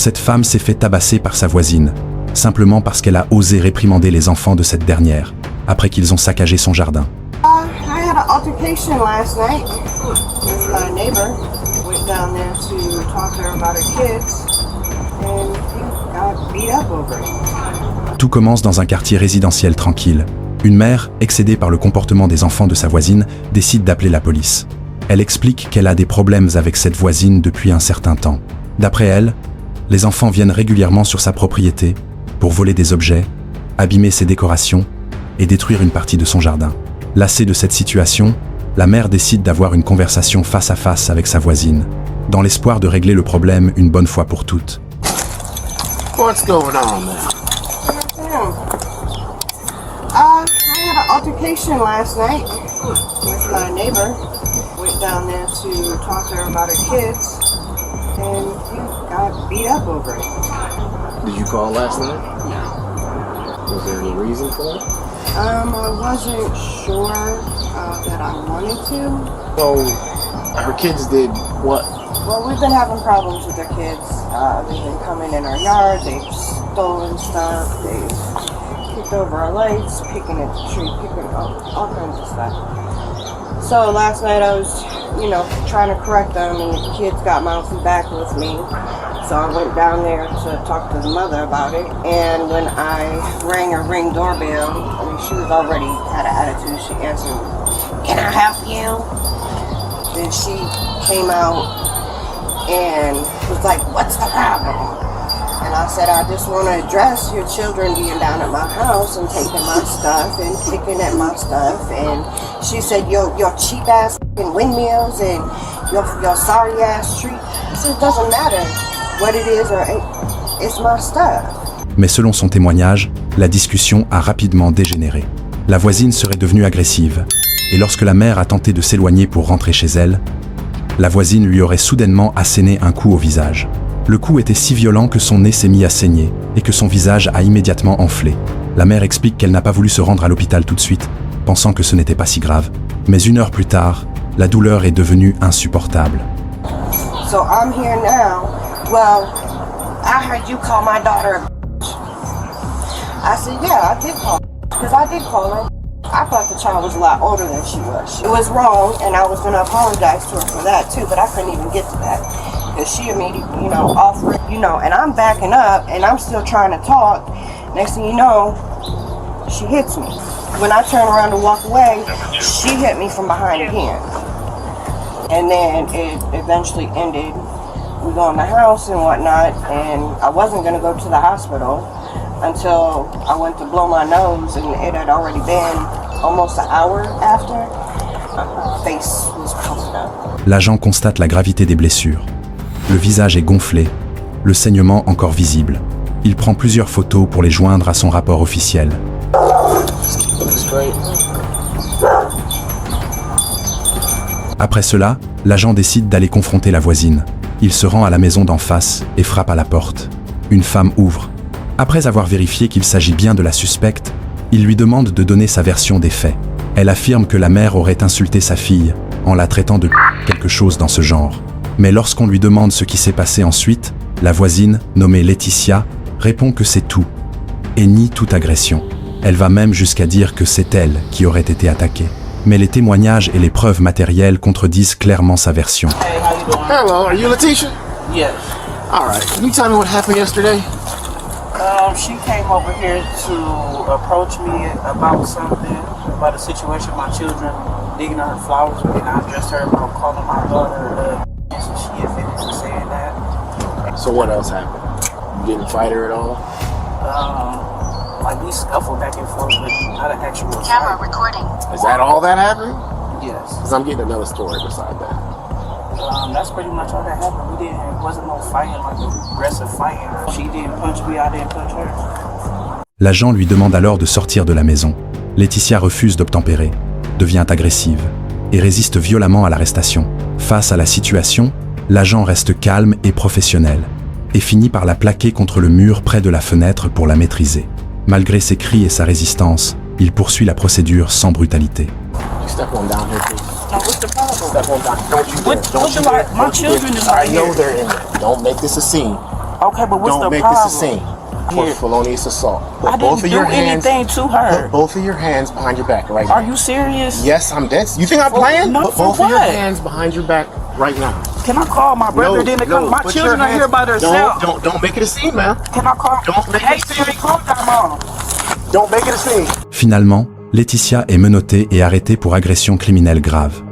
cette femme s'est fait tabasser par sa voisine, simplement parce qu'elle a osé réprimander les enfants de cette dernière, après qu'ils ont saccagé son jardin. I had an altercation last night with my neighbor. Went down there to talk to her about her kids, and he got beat up over it. Tout commence dans un quartier résidentiel tranquille. Une mère, excédée par le comportement des enfants de sa voisine, décide d'appeler la police. Elle explique qu'elle a des problèmes avec cette voisine depuis un certain temps. D'après elle, les enfants viennent régulièrement sur sa propriété pour voler des objets, abîmer ses décorations et détruire une partie de son jardin. Lassée de cette situation, la mère décide d'avoir une conversation face à face avec sa voisine, dans l'espoir de régler le problème une bonne fois pour toutes. What's going on now? I had an altercation last night with my neighbor. Went down there to talk to her about her kids, and he got beat up over it. Did you call last night? No. Was there any reason for it? I wasn't sure that I wanted to. So, her kids did what? Well, we've been having problems with their kids. They've been coming in our yard, they've stolen stuff, they've kicked over our lights, picking at the tree, picking up all kinds of stuff. So last night I was, trying to correct them, and the kids got mouthy back with me. So I went down there to talk to the mother about it, and when I rang her Ring doorbell, she was already had an attitude. She answered, "Can I help you?" Then she came out and was like, "What's the problem?" And I said, "I just want to address your children being down at my house and taking my stuff and picking at my stuff." And she said, your cheap ass windmills and your sorry ass tree. I said, "It doesn't matter what it is or it's my stuff." Mais selon son témoignage, la discussion a rapidement dégénéré. La voisine serait devenue agressive, et lorsque la mère a tenté de s'éloigner pour rentrer chez elle, la voisine lui aurait soudainement asséné un coup au visage. Le coup était si violent que son nez s'est mis à saigner et que son visage a immédiatement enflé. La mère explique qu'elle n'a pas voulu se rendre à l'hôpital tout de suite, pensant que ce n'était pas si grave. Mais 1 heure plus tard, la douleur est devenue insupportable. So I'm here now. Well, I heard you call my daughter a bitch. I said, yeah, I did call her, because I did call her. I thought the child was a lot older than she was. It was wrong, and I was going to apologize to her for that, too, but I couldn't even get to that. Because she immediately, offered, and I'm backing up, and I'm still trying to talk. Next thing you know, she hits me. When I turn around to walk away, she hit me from behind again. And then it eventually ended. We go in the house and whatnot, and I wasn't going to go to the hospital until I went to blow my nose, and it had already been almost an hour after. My face was puffed up. L'agent constate la gravité des blessures. Le visage est gonflé, le saignement encore visible. Il prend plusieurs photos pour les joindre à son rapport officiel. Après cela, l'agent décide d'aller confronter la voisine. Il se rend à la maison d'en face et frappe à la porte. Une femme ouvre. Après avoir vérifié qu'il s'agit bien de la suspecte, il lui demande de donner sa version des faits. Elle affirme que la mère aurait insulté sa fille en la traitant de quelque chose dans ce genre. Mais lorsqu'on lui demande ce qui s'est passé ensuite, la voisine, nommée Laetitia, répond que c'est tout et nie toute agression. Elle va même jusqu'à dire que c'est elle qui aurait été attaquée. Mais les témoignages et les preuves matérielles contredisent clairement sa version. Hey, how you doing? Hello, are you Letitia? Yes. All right. Can you tell me what happened yesterday? She came over here to approach me about something, about a situation with my children digging her flowers, and I addressed her about calling my daughter so she admitted to saying that. So what else happened? You didn't fight her at all? Like we scuffled back and forth, but not an actual Camera fight. recording. Is that all that happened? Yes. Because I'm getting another story beside that. That's pretty much all that happened. It wasn't no fighting, like aggressive fighting. She didn't punch me, I didn't punch her. L'agent lui demande alors de sortir de la maison. Laetitia refuse d'obtempérer, devient agressive et résiste violemment à l'arrestation. Face à la situation, l'agent reste calme et professionnel et finit par la plaquer contre le mur près de la fenêtre pour la maîtriser. Malgré ses cris et sa résistance, il poursuit la procédure sans brutalité. Step on down here, please. Now, what's the problem? Step on down. Don't you dare. Don't you dare. My children is I right know here. they're in there. Don't make this a scene. Okay, but what's Don't the make problem? this a scene. For Here. felonious assault. Put I both didn't of your do hands. anything to her. Put both of your hands behind your back right Are now. you serious? Yes, I'm dead. You think I'm For- playing? no, Put for both of your what? hands behind your back right now. Can I call my brother? Then to come. My put children your are here hands- by themselves. Don't make it a scene, man. Can I call? Don't make Hey it a Siri, scene. calm down, mom. Don't make it a scene. Finalement, Laetitia est menottée et arrêtée pour agression criminelle grave.